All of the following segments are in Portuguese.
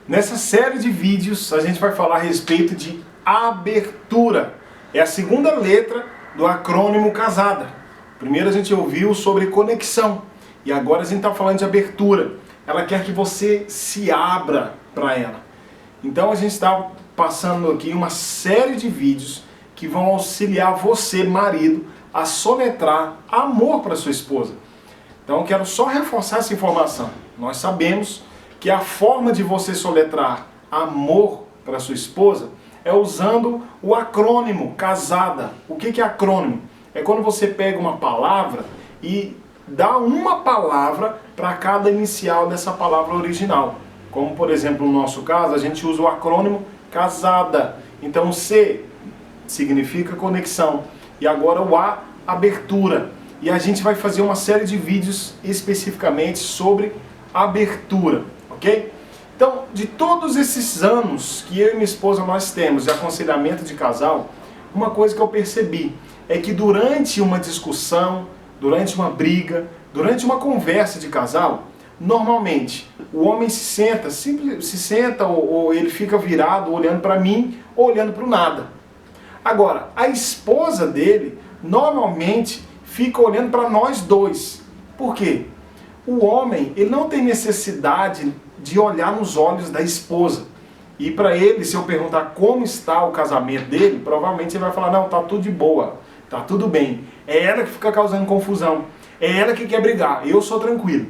Nessa série de vídeos a gente vai falar a respeito de abertura. É a segunda letra do acrônimo CASADA. Primeiro a gente ouviu sobre conexão e agora a gente está falando de abertura. Ela quer que você se abra para ela. Então a gente está passando aqui uma série de vídeos que vão auxiliar você, marido, a soletrar amor para sua esposa. Então eu quero só reforçar essa informação. Nós sabemos que a forma de você soletrar amor para sua esposa é usando o acrônimo CASADA. O que é acrônimo? É quando você pega uma palavra e dá uma palavra para cada inicial dessa palavra original. Como, por exemplo, no nosso caso, a gente usa o acrônimo CASADA. Então, C significa conexão. E agora o A, abertura. E a gente vai fazer uma série de vídeos especificamente sobre abertura, ok? Então, de todos esses anos que eu e minha esposa nós temos de aconselhamento de casal, uma coisa que eu percebi é que durante uma discussão, durante uma briga, durante uma conversa de casal, normalmente o homem se senta ou ele fica virado olhando para mim ou olhando para o nada. Agora, a esposa dele normalmente fica olhando para nós dois. Por quê? O homem, ele não tem necessidade de olhar nos olhos da esposa. E para ele, se eu perguntar como está o casamento dele, provavelmente ele vai falar, não, tá tudo de boa, tá tudo bem. É ela que fica causando confusão, é ela que quer brigar, eu sou tranquilo.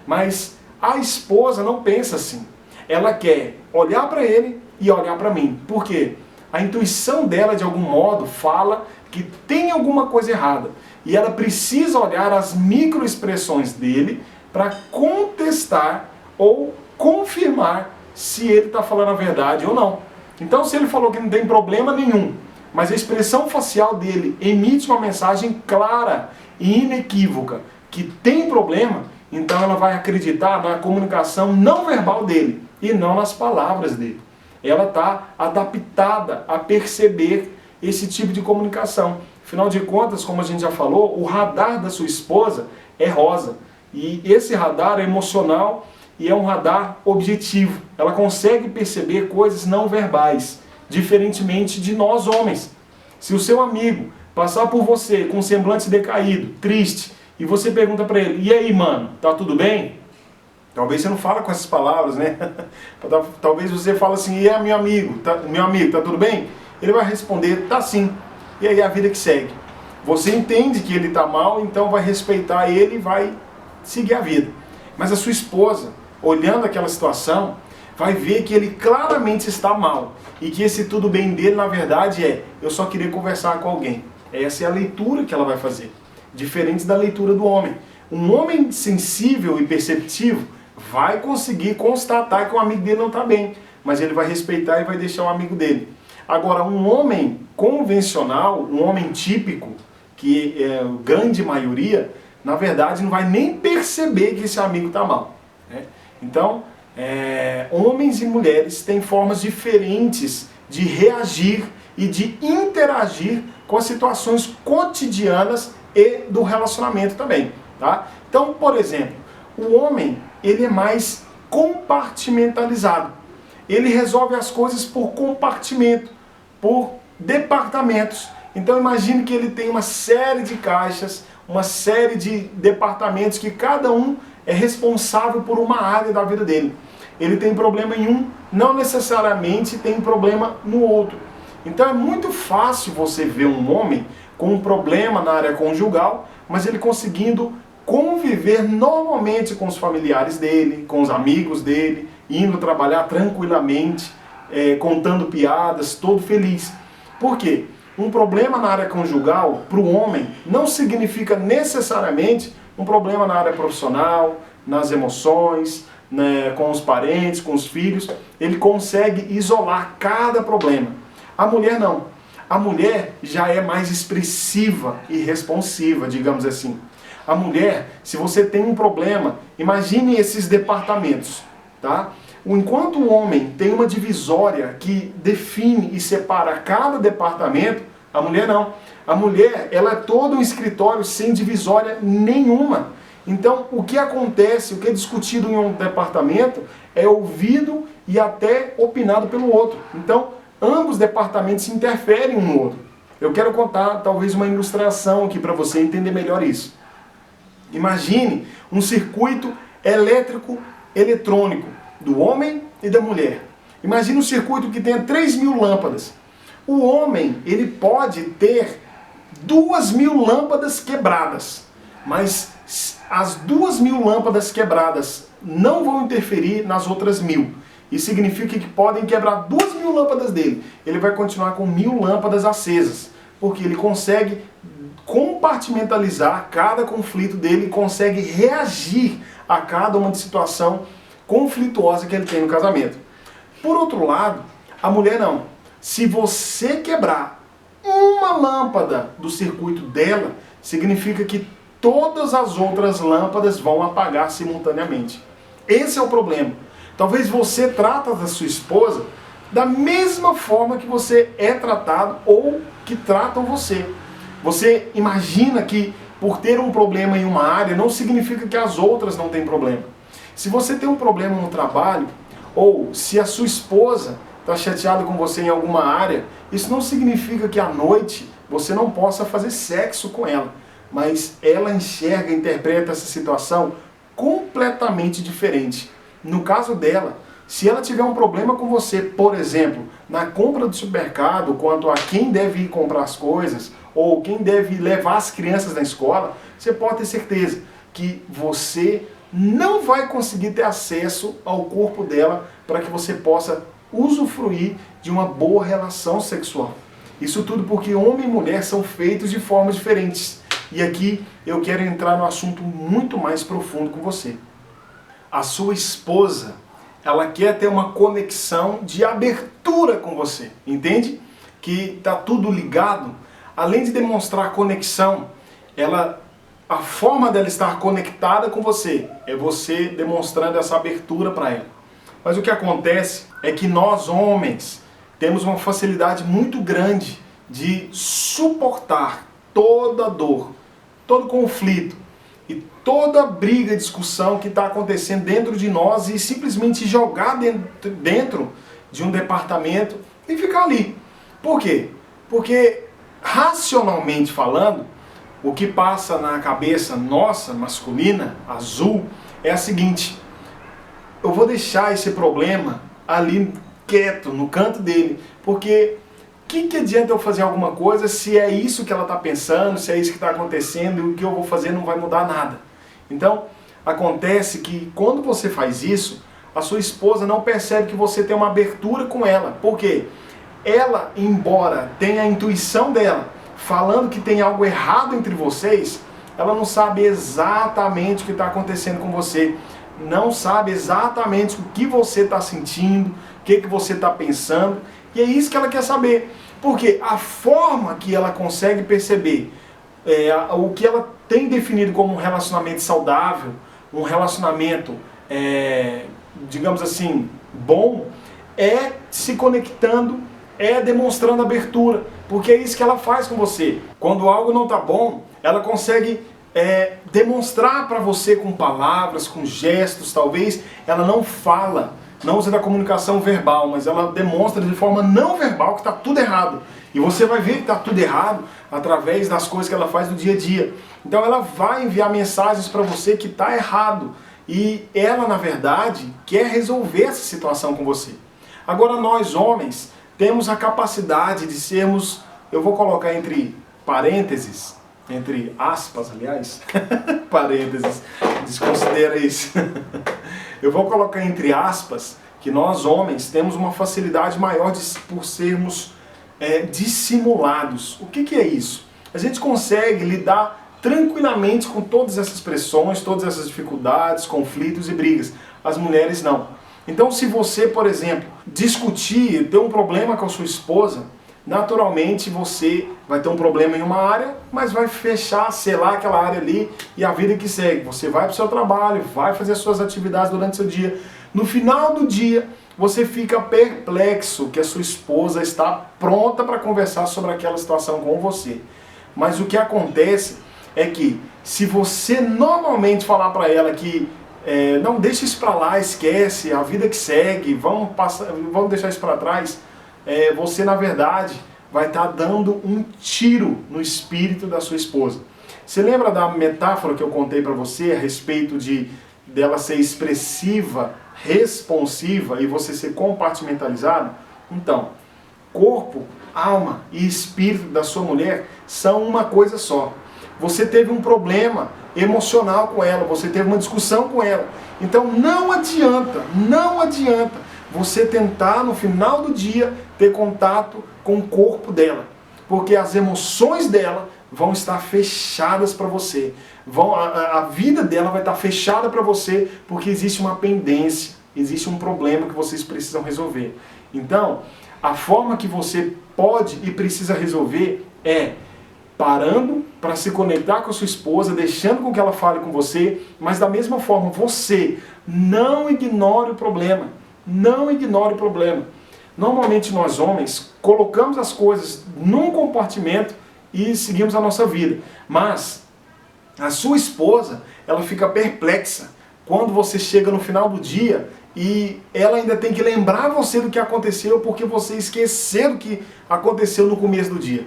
Mas a esposa não pensa assim. Ela quer olhar para ele e olhar para mim. Por quê? A intuição dela, de algum modo, fala que tem alguma coisa errada. E ela precisa olhar as microexpressões dele para contestar ou confirmar se ele está falando a verdade ou não. Então, se ele falou que não tem problema nenhum, mas a expressão facial dele emite uma mensagem clara e inequívoca que tem problema, então ela vai acreditar na comunicação não verbal dele e não nas palavras dele. Ela está adaptada a perceber esse tipo de comunicação. Afinal de contas, como a gente já falou, o radar da sua esposa é rosa. E esse radar é emocional e é um radar objetivo. Ela consegue perceber coisas não verbais, diferentemente de nós homens. Se o seu amigo passar por você com um semblante decaído, triste, e você pergunta para ele, e aí, mano, tá tudo bem? Talvez você não fala com essas palavras, né? Talvez você fale assim, e aí, meu amigo, tá tudo bem? Ele vai responder, tá sim. E aí a vida que segue. Você entende que ele está mal, então vai respeitar ele e vai seguir a vida. Mas a sua esposa, olhando aquela situação, vai ver que ele claramente está mal. E que esse tudo bem dele, na verdade, eu só queria conversar com alguém. Essa é a leitura que ela vai fazer. Diferente da leitura do homem. Um homem sensível e perceptivo vai conseguir constatar que o amigo dele não está bem. Mas ele vai respeitar e vai deixar o amigo dele. Agora, um homem convencional, um homem típico, que é a grande maioria, na verdade não vai nem perceber que esse amigo está mal. Né? Então, homens e mulheres têm formas diferentes de reagir e de interagir com as situações cotidianas e do relacionamento também. Tá? Então, por exemplo, o homem ele é mais compartimentalizado. Ele resolve as coisas por compartimento, por departamentos. Então imagine que ele tem uma série de caixas, uma série de departamentos que cada um é responsável por uma área da vida dele. Ele tem problema em um, não necessariamente tem problema no outro. Então é muito fácil você ver um homem com um problema na área conjugal, mas ele conseguindo conviver normalmente com os familiares dele, com os amigos dele, indo trabalhar tranquilamente, contando piadas, todo feliz. Por quê? Um problema na área conjugal, para o homem, não significa necessariamente um problema na área profissional, nas emoções, né, com os parentes, com os filhos. Ele consegue isolar cada problema. A mulher não. A mulher já é mais expressiva e responsiva, digamos assim. A mulher, se você tem um problema, imagine esses departamentos, tá? Enquanto o homem tem uma divisória que define e separa cada departamento, a mulher não. A mulher, ela é todo um escritório sem divisória nenhuma. Então, o que acontece, o que é discutido em um departamento é ouvido e até opinado pelo outro. Então, ambos departamentos interferem um no outro. Eu quero contar talvez uma ilustração aqui para você entender melhor isso. Imagine um circuito elétrico eletrônico do homem e da mulher. Imagine um circuito que tenha 3.000 lâmpadas. O homem, ele pode ter 2.000 lâmpadas quebradas, mas as 2.000 lâmpadas quebradas não vão interferir nas outras 1.000. Isso significa que podem quebrar 2.000 lâmpadas dele. Ele vai continuar com 1.000 lâmpadas acesas, porque ele consegue compartimentalizar cada conflito dele e consegue reagir a cada uma situação conflituosa que ele tem no casamento. Por outro lado, a mulher não. Se você quebrar uma lâmpada do circuito dela, significa que todas as outras lâmpadas vão apagar simultaneamente. Esse é o problema. Talvez você trata da sua esposa da mesma forma que você é tratado ou que tratam você. Você imagina que por ter um problema em uma área não significa que as outras não têm problema. Se você tem um problema no trabalho, ou se a sua esposa está chateada com você em alguma área, isso não significa que à noite você não possa fazer sexo com ela. Mas ela enxerga, interpreta essa situação completamente diferente. No caso dela, se ela tiver um problema com você, por exemplo, na compra do supermercado, quanto a quem deve ir comprar as coisas, ou quem deve levar as crianças na escola, você pode ter certeza que você não vai conseguir ter acesso ao corpo dela para que você possa usufruir de uma boa relação sexual. Isso tudo porque homem e mulher são feitos de formas diferentes. E aqui eu quero entrar no assunto muito mais profundo com você. A sua esposa, ela quer ter uma conexão de abertura com você, entende? Que está tudo ligado. Além de demonstrar conexão, a forma dela estar conectada com você é você demonstrando essa abertura para ela. Mas o que acontece é que nós, homens, temos uma facilidade muito grande de suportar toda dor, todo conflito e toda briga, discussão que está acontecendo dentro de nós e simplesmente jogar dentro de um departamento e ficar ali. Por quê? Porque, racionalmente falando, o que passa na cabeça nossa, masculina, azul, é a seguinte: eu vou deixar esse problema ali quieto, no canto dele, porque que adianta eu fazer alguma coisa se é isso que ela está pensando, se é isso que está acontecendo e o que eu vou fazer não vai mudar nada. Então, acontece que quando você faz isso, a sua esposa não percebe que você tem uma abertura com ela. Por quê? Ela, embora tenha a intuição dela, falando que tem algo errado entre vocês, ela não sabe exatamente o que está acontecendo com você. Não sabe exatamente o que você está sentindo, o que você está pensando. E é isso que ela quer saber. Porque a forma que ela consegue perceber o que ela tem definido como um relacionamento saudável, um relacionamento, digamos assim, bom, é se conectando, é demonstrando abertura. Porque é isso que ela faz com você. Quando algo não está bom, ela consegue demonstrar para você com palavras, com gestos, talvez. Ela não fala, não usa da comunicação verbal, mas ela demonstra de forma não verbal que está tudo errado. E você vai ver que está tudo errado através das coisas que ela faz no dia a dia. Então ela vai enviar mensagens para você que está errado. E ela, na verdade, quer resolver essa situação com você. Agora nós, homens, temos a capacidade de sermos, eu vou colocar entre parênteses, entre aspas, aliás, parênteses, desconsidera isso. Eu vou colocar entre aspas que nós, homens, temos uma facilidade maior por sermos dissimulados. O que é isso? A gente consegue lidar tranquilamente com todas essas pressões, todas essas dificuldades, conflitos e brigas. As mulheres não. Então, se você, por exemplo, discutir, ter um problema com a sua esposa, naturalmente você vai ter um problema em uma área, mas vai fechar, selar aquela área ali e a vida que segue. Você vai para o seu trabalho, vai fazer as suas atividades durante o seu dia. No final do dia, você fica perplexo que a sua esposa está pronta para conversar sobre aquela situação com você. Mas o que acontece é que Se você normalmente falar para ela que não, deixa isso para lá, esquece, a vida que segue, vamos deixar isso para trás, você na verdade vai estar dando um tiro no espírito da sua esposa. Você lembra da metáfora que eu contei para você a respeito dela ser expressiva, responsiva e você ser compartimentalizado? Então, corpo, alma e espírito da sua mulher são uma coisa só. Você teve um problema emocional com ela, você teve uma discussão com ela. Então não adianta você tentar no final do dia ter contato com o corpo dela, porque as emoções dela vão estar fechadas para você. A vida dela vai estar fechada para você, porque existe uma pendência, existe um problema que vocês precisam resolver. Então, a forma que você pode e precisa resolver é parando para se conectar com a sua esposa, deixando com que ela fale com você, mas da mesma forma, você não ignore o problema. Não ignore o problema. Normalmente nós homens colocamos as coisas num compartimento e seguimos a nossa vida. Mas a sua esposa, ela fica perplexa quando você chega no final do dia e ela ainda tem que lembrar você do que aconteceu porque você esqueceu do que aconteceu no começo do dia.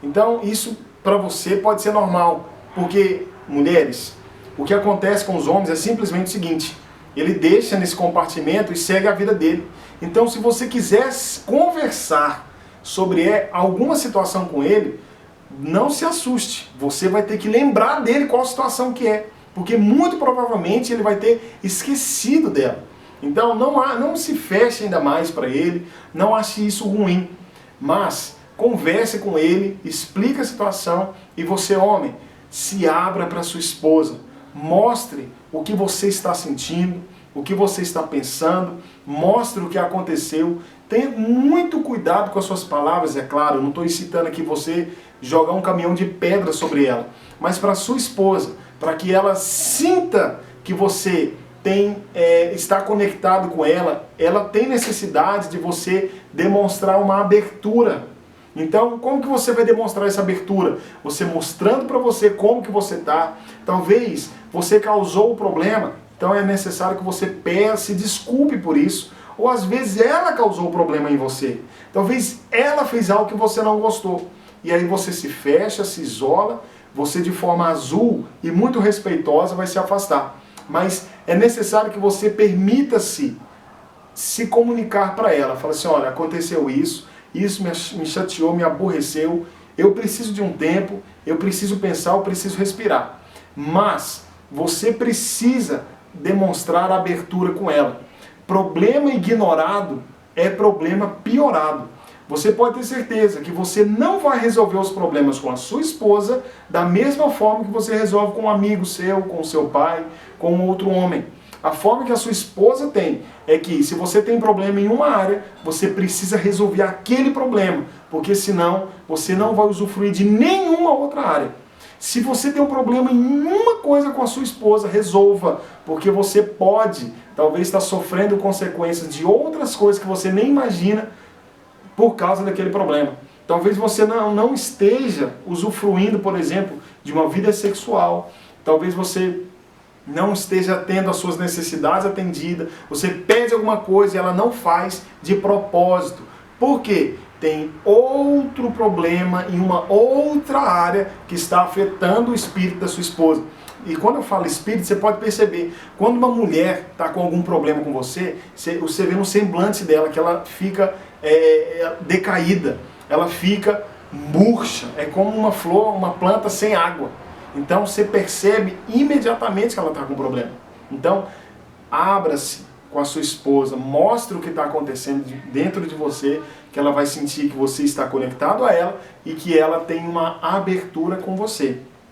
Então isso para você pode ser normal, porque, mulheres, o que acontece com os homens é simplesmente o seguinte: ele deixa nesse compartimento e segue a vida dele. Então se você quiser conversar sobre alguma situação com ele, não se assuste, você vai ter que lembrar dele qual a situação que é, porque muito provavelmente ele vai ter esquecido dela. Então não se feche ainda mais para ele, não ache isso ruim, mas converse com ele, explique a situação e você, homem, se abra para sua esposa. Mostre o que você está sentindo, o que você está pensando, mostre o que aconteceu. Tenha muito cuidado com as suas palavras, é claro, eu não estou incitando aqui você jogar um caminhão de pedra sobre ela, mas para sua esposa, para que ela sinta que você está conectado com ela, ela tem necessidade de você demonstrar uma abertura. Então, como que você vai demonstrar essa abertura? Você mostrando para você como que você está. Talvez você causou o problema, então é necessário que você se desculpe por isso. Ou às vezes ela causou o problema em você. Talvez ela fez algo que você não gostou. E aí você se fecha, se isola, você de forma azul e muito respeitosa vai se afastar. Mas é necessário que você permita-se se comunicar para ela. Fala assim, olha, aconteceu isso me chateou, me aborreceu, eu preciso de um tempo, eu preciso pensar, eu preciso respirar. Mas você precisa demonstrar abertura com ela. Problema ignorado é problema piorado. Você pode ter certeza que você não vai resolver os problemas com a sua esposa da mesma forma que você resolve com um amigo seu, com o seu pai, com outro homem. A forma que a sua esposa tem é que se você tem problema em uma área, você precisa resolver aquele problema, porque senão você não vai usufruir de nenhuma outra área. Se você tem um problema em uma coisa com a sua esposa, resolva, porque você pode, talvez, estar sofrendo consequências de outras coisas que você nem imagina por causa daquele problema. Talvez você não esteja usufruindo, por exemplo, de uma vida sexual. Talvez você não esteja tendo as suas necessidades atendidas, você pede alguma coisa e ela não faz de propósito. Por quê? Tem outro problema em uma outra área que está afetando o espírito da sua esposa. E quando eu falo espírito, você pode perceber, quando uma mulher está com algum problema com você vê no semblante dela que ela fica decaída, ela fica murcha, é como uma flor, uma planta sem água. Então você percebe imediatamente que ela está com problema. Então, abra-se com a sua esposa, mostre o que está acontecendo dentro de você, que ela vai sentir que você está conectado a ela e que ela tem uma abertura com você.